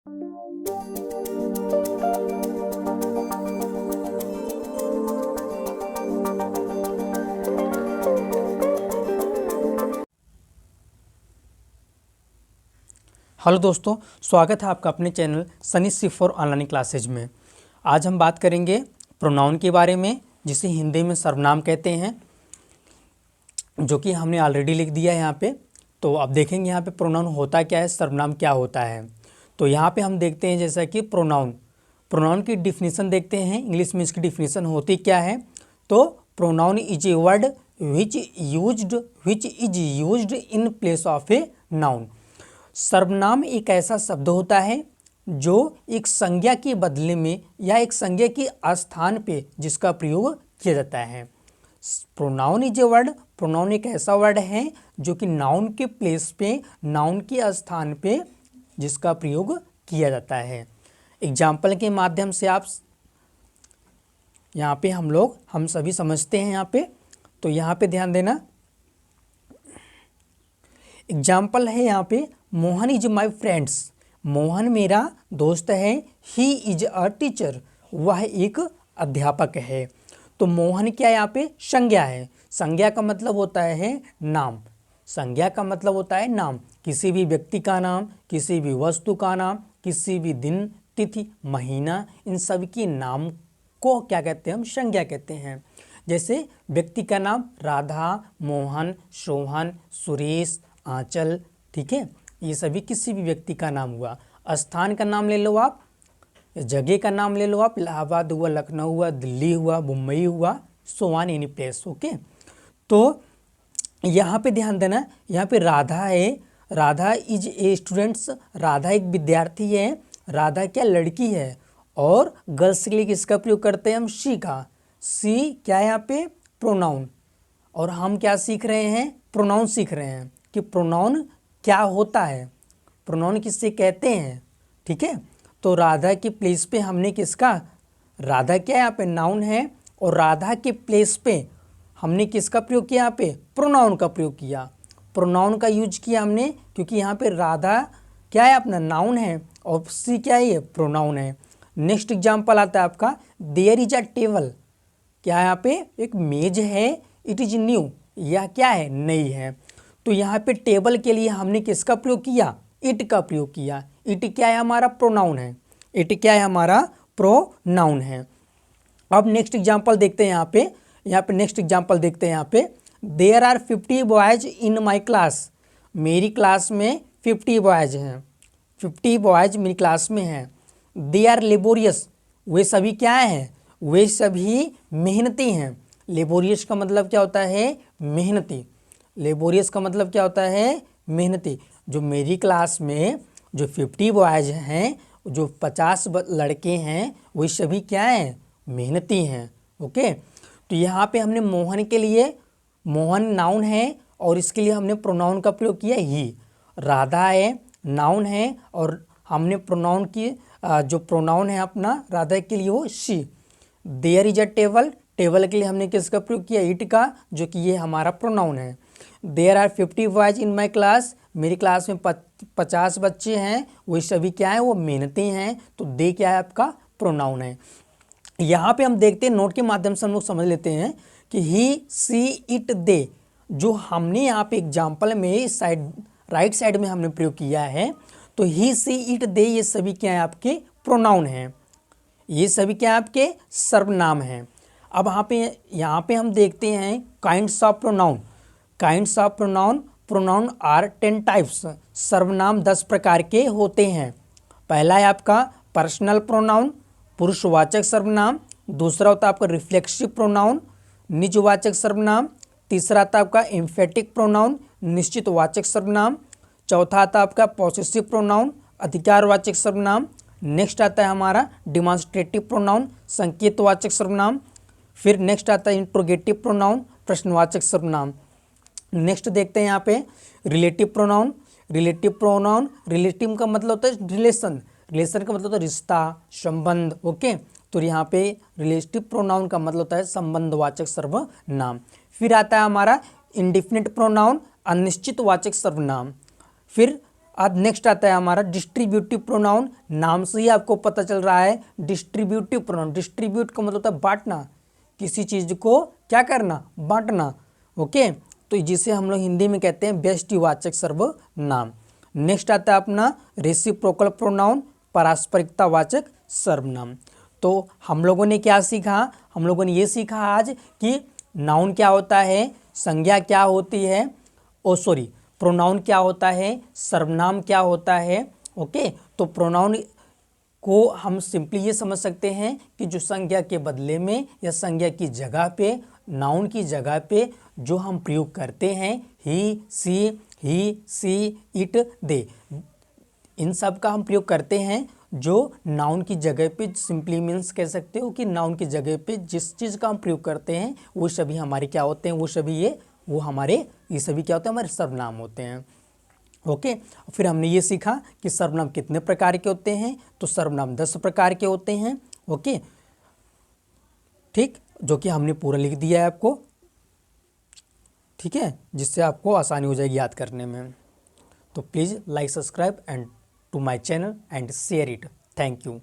Hello दोस्तों, स्वागत है आपका अपने channel Sunny C4 online classes में। आज हम बात करेंगे प्रोनाउन के बारे में, जिसे हिंदी में सर्वनाम कहते हैं, जो कि हमने ऑलरेडी लिख दिया है यहाँ पे। तो अब देखेंगे यहाँ पे प्रोनाउन होता क्या है, सर्वनाम क्या होता है। तो यहाँ पे हम देखते हैं जैसा कि प्रोनाउन की डिफिनीसन देखते हैं। इंग्लिश में इसकी डिफिनीसन होती क्या है। तो pronoun is a word which is used in place of a noun. सर्वनाम एक ऐसा शब्द होता है जो एक संज्ञा के बदले में या एक संज्ञा के स्थान पे जिसका प्रयोग किया जाता है। Pronoun is a word, pronoun एक ऐसा वर्ड है जो कि नाउन के प्लेस पे, नाउन के स्थान पे जिसका प्रयोग किया जाता है। एग्जाम्पल के माध्यम से आप यहाँ पे हम सभी समझते हैं यहाँ पे। तो यहाँ पे ध्यान देना, एग्जाम्पल है यहाँ पे, Mohan is my friends. Mohan मेरा दोस्त है। ही इज अ टीचर, वह एक अध्यापक है। तो मोहन क्या यहाँ पे संज्ञा है। संज्ञा का मतलब होता है नाम। संज्ञा का मतलब होता है नाम, किसी भी व्यक्ति का नाम, किसी भी वस्तु का नाम, किसी भी दिन, तिथि, महीना, इन सब के नाम को क्या कहते हैं, हम संज्ञा कहते हैं। जैसे व्यक्ति का नाम राधा, मोहन, सोहन, सुरेश, आंचल, ठीक है, ये सभी किसी भी व्यक्ति का नाम हुआ। स्थान का नाम ले लो आप, जगह का नाम ले लो आप, इलाहाबाद हुआ, लखनऊ हुआ, दिल्ली हुआ, मुंबई हुआ, so on any place. Okay, तो यहाँ पे ध्यान देना, यहाँ पे राधा है, Radha is a students, Radha एक विद्यार्थी है। राधा क्या लड़की है। और गर्ल्स के लिए किसका प्रयोग करते हैं हम, शी का। शी क्या है यहाँ पे प्रोनाउन। और हम क्या सीख रहे हैं, प्रोनाउन सीख रहे हैं कि प्रोनाउन क्या होता है, प्रोनाउन किससे कहते हैं। ठीक है, तो राधा के प्लेस पे हमने किसका, राधा क्या यहाँ पे नाउन है, और राधा के प्लेस पे हमने किसका प्रयोग किया, यहाँ पे प्रोनाउन का प्रयोग किया। प्रोनाउन का यूज किया हमने क्योंकि यहाँ पे राधा क्या है अपना नाउन है और सी क्या है, ये प्रोनाउन है। नेक्स्ट एग्जाम्पल आता है आपका, देयर इज अ टेबल। क्या यहाँ पे एक मेज है। इट इज न्यू, यह क्या है, नई है। तो यहाँ पे टेबल के लिए हमने किसका प्रयोग किया, इट का प्रयोग किया। इट क्या है, हमारा प्रोनाउन है। इट क्या है, हमारा प्रोनाउन है। अब नेक्स्ट एग्जांपल देखते हैं यहाँ पे नेक्स्ट एग्जांपल देखते हैं यहाँ पे, there are 50 boys in my class. मेरी क्लास में 50 बॉयज हैं। 50 बॉयज मेरी क्लास में हैं। दे आर लेबोरियस, वे सभी क्या हैं, वे सभी मेहनती हैं। लेबोरियस का मतलब क्या होता है, मेहनती। लेबोरियस का मतलब क्या होता है, मेहनती। जो मेरी क्लास में जो 50 बॉयज हैं, जो 50 लड़के हैं, वे सभी क्या हैं, मेहनती हैं। ओके, तो यहाँ पे हमने मोहन के लिए, मोहन नाउन है और इसके लिए हमने प्रोनाउन का प्रयोग किया ही। राधा है, नाउन है, और हमने प्रोनाउन की जो प्रोनाउन है अपना राधा के लिए वो she. There is a table, table के लिए हमने किसका प्रयोग किया, इट का, जो कि ये हमारा प्रोनाउन है। There are 50 boys in my class, मेरी क्लास में 50 बच्चे हैं, वे सभी क्या हैं, वो मेहनती हैं। तो दे क्या है, आपका प्रोनाउन है। यहाँ पे हम देखते हैं, नोट के माध्यम से हम लोग समझ लेते हैं कि ही, सी, इट, दे, जो हमने यहाँ पे एग्जाम्पल में साइड राइट साइड में हमने प्रयोग किया है। तो ही, सी, इट, दे, ये सभी क्या है, आपके प्रोनाउन हैं। ये सभी क्या है, आपके सर्वनाम हैं। अब यहाँ पे हम देखते हैं kinds of pronoun. Kinds of pronoun, pronoun are 10 types. सर्वनाम 10 प्रकार के होते हैं। पहला है आपका पर्सनल प्रोनाउन, पुरुषवाचक सर्वनाम। दूसरा होता है आपका रिफ्लेक्सिव प्रोनाउन, निजवाचक सर्वनाम। तीसरा आता है आपका एम्फेटिक प्रोनाउन, निश्चितवाचक सर्वनाम। चौथा आता है आपका पॉसेसिव प्रोनाउन, अधिकारवाचक सर्वनाम। नेक्स्ट आता है हमारा डिमॉन्स्ट्रेटिव प्रोनाउन, संकेतवाचक सर्वनाम। फिर नेक्स्ट आता है इंट्रोगेटिव प्रोनाउन, प्रश्नवाचक सर्वनाम। नेक्स्ट देखते हैं यहाँ पे relative pronoun. Relative pronoun, relative का मतलब होता है रिलेशन, रिलेशन का मतलब होता है रिश्ता, संबंध। ओके, तो यहाँ पे रिलेटिव प्रोनाउन का मतलब होता है संबंधवाचक सर्वनाम। फिर आता है हमारा इंडिफिनिट प्रोनाउन, अनिश्चितवाचक सर्वनाम। फिर अब नेक्स्ट आता है हमारा डिस्ट्रीब्यूटिव प्रोनाउन। नाम से ही आपको पता चल रहा है डिस्ट्रीब्यूटिव प्रोनाउन। डिस्ट्रीब्यूट का मतलब होता है बांटना, किसी चीज़ को क्या करना, बांटना। ओके, तो जिसे हम लोग हिंदी में कहते हैं व्यष्टिवाचक सर्वनाम। नेक्स्ट आता है अपना रेसिप्रोकल प्रोनाउन, पारस्परिकतावाचक सर्वनाम। तो हम लोगों ने क्या सीखा, हम लोगों ने ये सीखा आज कि नाउन क्या होता है, संज्ञा क्या होती है, प्रोनाउन क्या होता है, सर्वनाम क्या होता है। ओके, तो प्रोनाउन को हम सिंपली ये समझ सकते हैं कि जो संज्ञा के बदले में या संज्ञा की जगह पे, नाउन की जगह पे जो हम प्रयोग करते हैं, ही, सी, इट, दे, इन सब का हम प्रयोग करते हैं जो नाउन की जगह पे। सिंपली मीन्स कह सकते हो कि नाउन की जगह पे जिस चीज़ का हम प्रयोग करते हैं वो सभी हमारे क्या होते हैं, वो सभी ये सभी क्या होते हैं, हमारे सर्वनाम होते हैं। ओके, फिर हमने ये सीखा कि सर्वनाम कितने प्रकार के होते हैं, तो सर्वनाम 10 प्रकार के होते हैं। ओके, ठीक, जो कि हमने पूरा लिख दिया है आपको, ठीक है, जिससे आपको आसानी हो जाएगी याद करने में। तो please like, subscribe and to my channel and share it. Thank you.